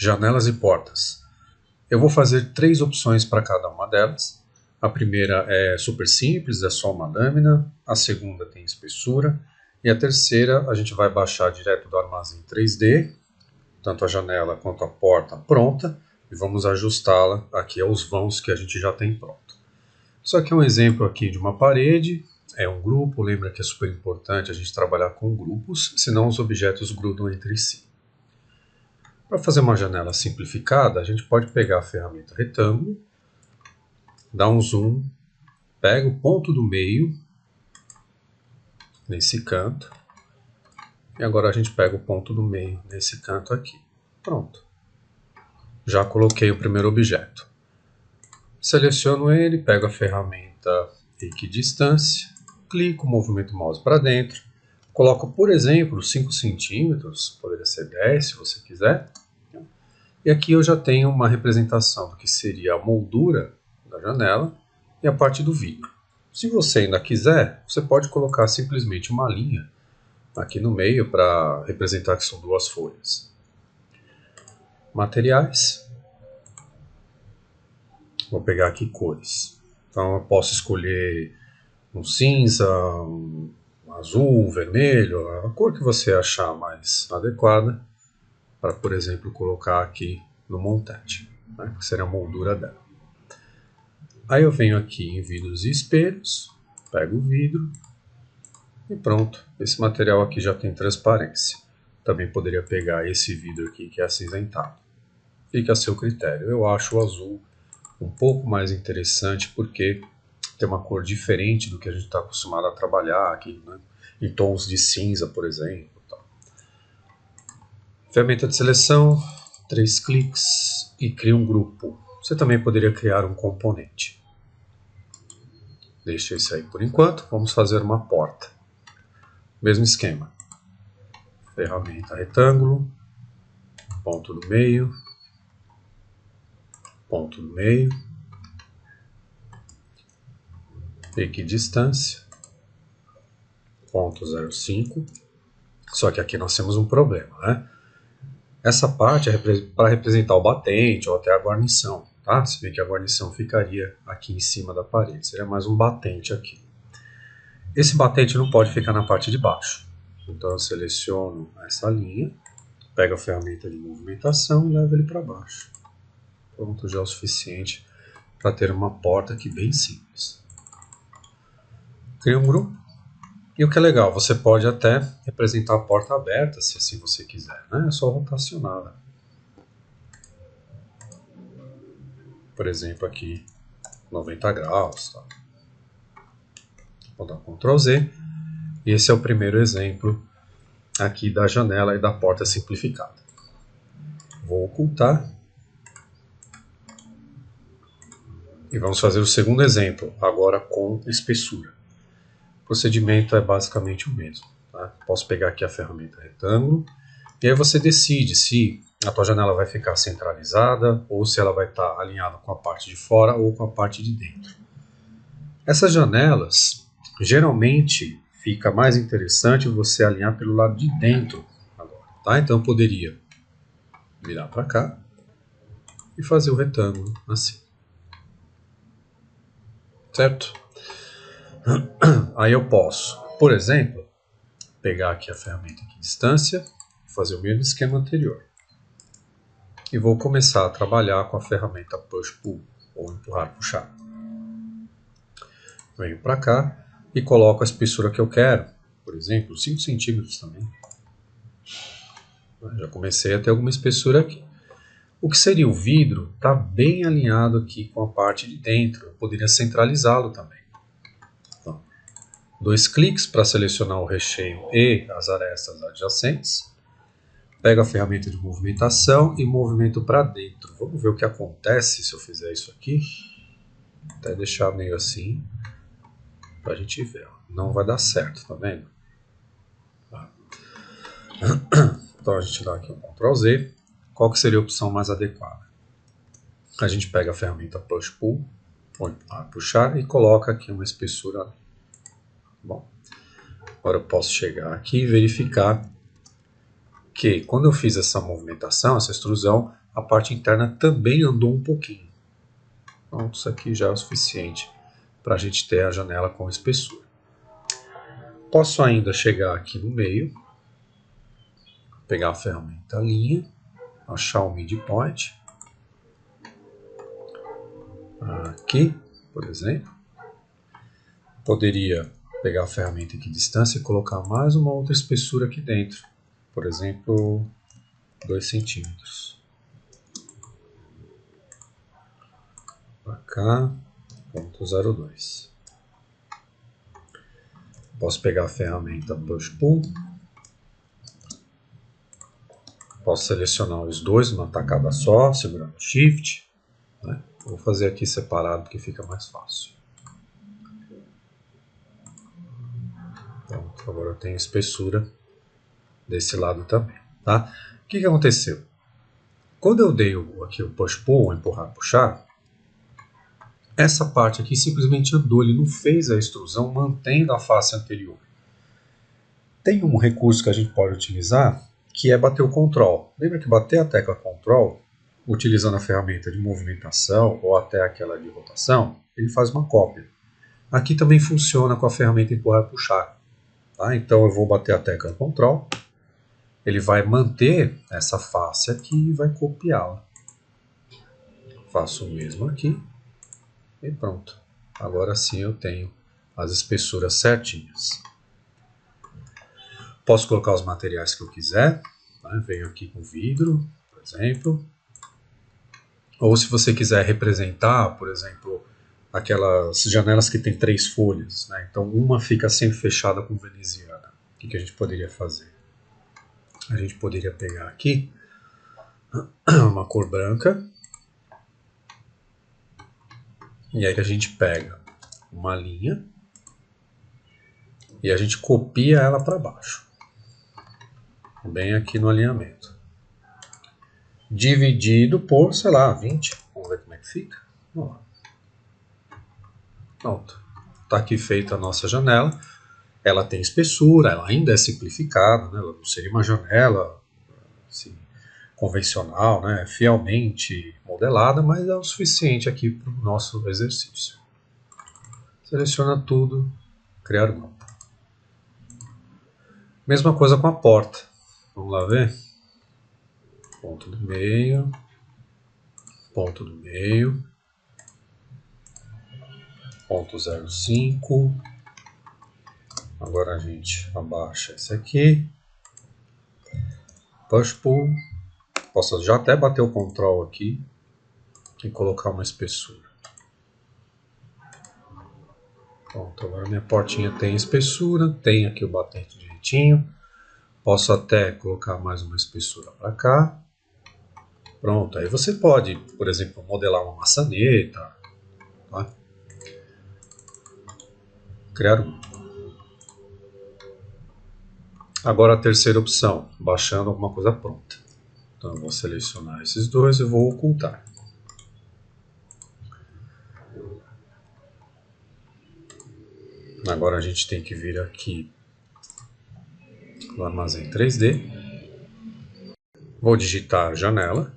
janelas e portas. Eu vou fazer 3 opções para cada uma delas. A primeira é super simples, é só uma lâmina. A segunda tem espessura. E a terceira a gente vai baixar direto do armazém 3D, tanto a janela quanto a porta pronta, e vamos ajustá-la aqui aos vãos que a gente já tem pronto. Isso aqui é um exemplo aqui de uma parede, é um grupo, lembra que é super importante a gente trabalhar com grupos, senão os objetos grudam entre si. Para fazer uma janela simplificada, a gente pode pegar a ferramenta retângulo, dar um zoom, pega o ponto do meio, nesse canto, e agora a gente pega o ponto do meio nesse canto aqui. Pronto. Já coloquei o primeiro objeto. Seleciono ele, pego a ferramenta equidistância, clico, movimento o mouse para dentro, coloco, por exemplo, 5 centímetros, poderia ser 10 se você quiser. E aqui eu já tenho uma representação do que seria a moldura da janela e a parte do vidro. Se você ainda quiser, você pode colocar simplesmente uma linha aqui no meio para representar que são 2 folhas. Materiais. Vou pegar aqui cores. Então eu posso escolher um cinza, um azul, um vermelho, a cor que você achar mais adequada para, por exemplo, colocar aqui no montante, né, que seria a moldura dela. Aí eu venho aqui em vidros e espelhos, pego o vidro e pronto. Esse material aqui já tem transparência. Também poderia pegar esse vidro aqui que é acinzentado. Fica a seu critério. Eu acho o azul um pouco mais interessante porque tem uma cor diferente do que a gente está acostumado a trabalhar aqui, né? Em tons de cinza, por exemplo. Tá. Ferramenta de seleção, 3 cliques e cria um grupo. Você também poderia criar um componente. Deixa isso aí por enquanto. Vamos fazer uma porta. Mesmo esquema. Ferramenta retângulo, ponto no meio, ponto no meio, equidistância, ponto 0,5. Só que aqui nós temos um problema, né? Essa parte é para representar o batente ou até a guarnição, tá? Se bem que a guarnição ficaria aqui em cima da parede, seria mais um batente aqui. Esse batente não pode ficar na parte de baixo. Então eu seleciono essa linha, pego a ferramenta de movimentação e levo ele para baixo. Pronto, já é o suficiente para ter uma porta aqui bem simples. Cria um grupo. E o que é legal, você pode até representar a porta aberta, se assim você quiser, né? É só rotacioná-la. Por exemplo, aqui 90 graus. Tá? Vou dar Ctrl Z. E esse é o primeiro exemplo aqui da janela e da porta simplificada. Vou ocultar. E vamos fazer o segundo exemplo, agora com espessura. O procedimento é basicamente o mesmo. Tá? Posso pegar aqui a ferramenta retângulo. E aí você decide se a tua janela vai ficar centralizada ou se ela vai estar alinhada com a parte de fora ou com a parte de dentro. Essas janelas, geralmente, fica mais interessante você alinhar pelo lado de dentro agora, tá? Então eu poderia virar para cá e fazer o retângulo assim. Certo? Aí eu posso, por exemplo, pegar aqui a ferramenta equidistância, fazer o mesmo esquema anterior. E vou começar a trabalhar com a ferramenta push-pull, ou empurrar-puxar. Venho para cá e coloco a espessura que eu quero, por exemplo, 5 centímetros também. Já comecei a ter alguma espessura aqui. O que seria o vidro está bem alinhado aqui com a parte de dentro. Eu poderia centralizá-lo também. Então, 2 cliques para selecionar o recheio e as arestas adjacentes. Pego a ferramenta de movimentação e movimento para dentro. Vamos ver o que acontece se eu fizer isso aqui. Até deixar meio assim, para a gente ver. Não vai dar certo, tá vendo? Então a gente dá aqui um Ctrl Z. Qual que seria a opção mais adequada? A gente pega a ferramenta Push Pull, ou puxar, e coloca aqui uma espessura. Bom, agora eu posso chegar aqui e verificar que quando eu fiz essa movimentação, essa extrusão, a parte interna também andou um pouquinho. Então isso aqui já é o suficiente para a gente ter a janela com espessura. Posso ainda chegar aqui no meio, pegar a ferramenta linha, achar o midpoint, aqui, por exemplo. Poderia pegar a ferramenta equidistância e colocar mais uma outra espessura aqui dentro, por exemplo, 2 centímetros. Para cá, 0,02. Posso pegar a ferramenta Push Pull. Posso selecionar os dois numa tacada só, segurando Shift. Né? Vou fazer aqui separado porque fica mais fácil. Pronto, agora eu tenho espessura desse lado também. Tá? O que aconteceu? Quando eu dei aqui o Push Pull, empurrar, puxar, essa parte aqui simplesmente andou, ele não fez a extrusão mantendo a face anterior. Tem um recurso que a gente pode utilizar, que é bater o Ctrl. Lembra que bater a tecla Ctrl, utilizando a ferramenta de movimentação ou até aquela de rotação, ele faz uma cópia. Aqui também funciona com a ferramenta empurrar e puxar. Tá? Então eu vou bater a tecla Ctrl, ele vai manter essa face aqui e vai copiá-la. Faço o mesmo aqui. E pronto. Agora sim eu tenho as espessuras certinhas. Posso colocar os materiais que eu quiser. Né? Venho aqui com vidro, por exemplo. Ou se você quiser representar, por exemplo, aquelas janelas que tem 3 folhas. Né? Então uma fica sempre fechada com veneziana. O que a gente poderia fazer? A gente poderia pegar aqui uma cor branca. E aí a gente pega uma linha e a gente copia ela para baixo, bem aqui no alinhamento. Dividido por, sei lá, 20. Vamos ver como é que fica. Vamos lá. Pronto. Está aqui feita a nossa janela. Ela tem espessura, ela ainda é simplificada, né? Ela não seria uma janela assim, convencional, né? Fielmente modelada, mas é o suficiente aqui para o nosso exercício. Seleciona tudo, criar grupo. Mesma coisa com a porta. Vamos lá ver? Ponto do meio, ponto do meio, ponto 0,5. Agora a gente abaixa esse aqui. Push Pull. Posso já até bater o Ctrl aqui e colocar uma espessura. Pronto, agora minha portinha tem espessura, tem aqui o batente direitinho. Posso até colocar mais uma espessura para cá. Pronto, aí você pode, por exemplo, modelar uma maçaneta. Tá? Criar um. Agora a terceira opção, baixando alguma coisa pronta. Então eu vou selecionar esses dois e vou ocultar. Agora a gente tem que vir aqui no armazém 3D. Vou digitar janela.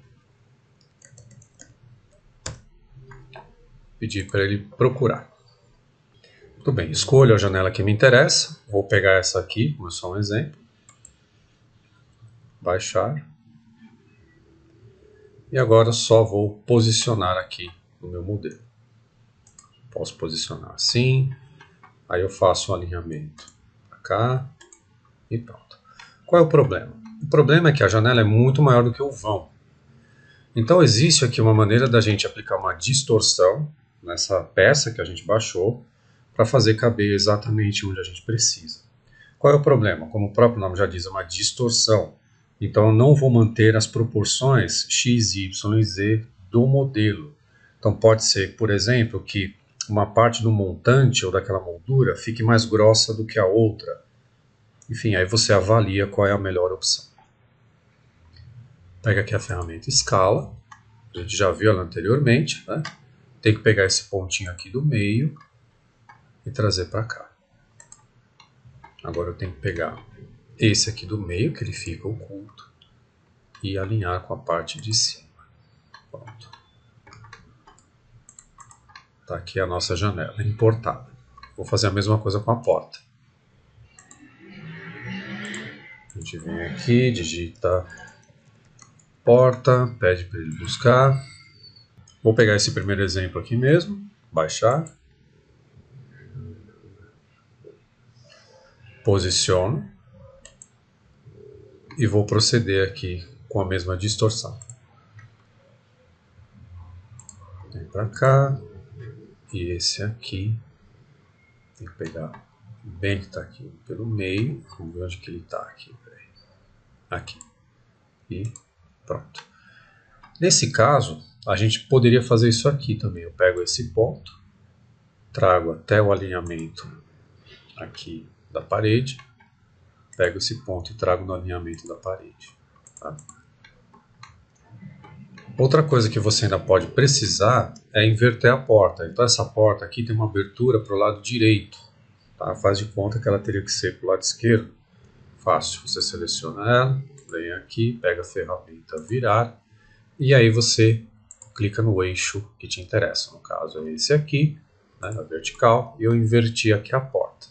Pedir para ele procurar. Muito bem, escolho a janela que me interessa. Vou pegar essa aqui, como só um exemplo. Baixar. E agora só vou posicionar aqui no meu modelo. Posso posicionar assim. Aí eu faço um alinhamento para cá. E pronto. Qual é o problema? O problema é que a janela é muito maior do que o vão. Então existe aqui uma maneira da gente aplicar uma distorção nessa peça que a gente baixou para fazer caber exatamente onde a gente precisa. Qual é o problema? Como o próprio nome já diz, é uma distorção. Então eu não vou manter as proporções x, y e z do modelo. Então pode ser, por exemplo, que uma parte do montante ou daquela moldura fique mais grossa do que a outra. Enfim, aí você avalia qual é a melhor opção. Pega aqui a ferramenta escala, a gente já viu ela anteriormente, né? Tem que pegar esse pontinho aqui do meio e trazer para cá. Agora eu tenho que pegar esse aqui do meio, que ele fica oculto, e alinhar com a parte de cima. Pronto. Está aqui a nossa janela importada. Vou fazer a mesma coisa com a porta. A gente vem aqui, digita porta, pede para ele buscar. Vou pegar esse primeiro exemplo aqui mesmo, baixar. Posiciono. E vou proceder aqui com a mesma distorção. Vem para cá. E esse aqui, tem que pegar bem que está aqui pelo meio. Vamos ver onde que ele está aqui. Aqui. E pronto. Nesse caso, a gente poderia fazer isso aqui também. Eu pego esse ponto, trago até o alinhamento aqui da parede, pego esse ponto e trago no alinhamento da parede. Tá? Outra coisa que você ainda pode precisar é inverter a porta. Então essa porta aqui tem uma abertura para o lado direito. Tá? Faz de conta que ela teria que ser para o lado esquerdo. Fácil, você seleciona ela, vem aqui, pega a ferramenta virar e aí você clica no eixo que te interessa. No caso é esse aqui, né, a vertical, e eu inverti aqui a porta.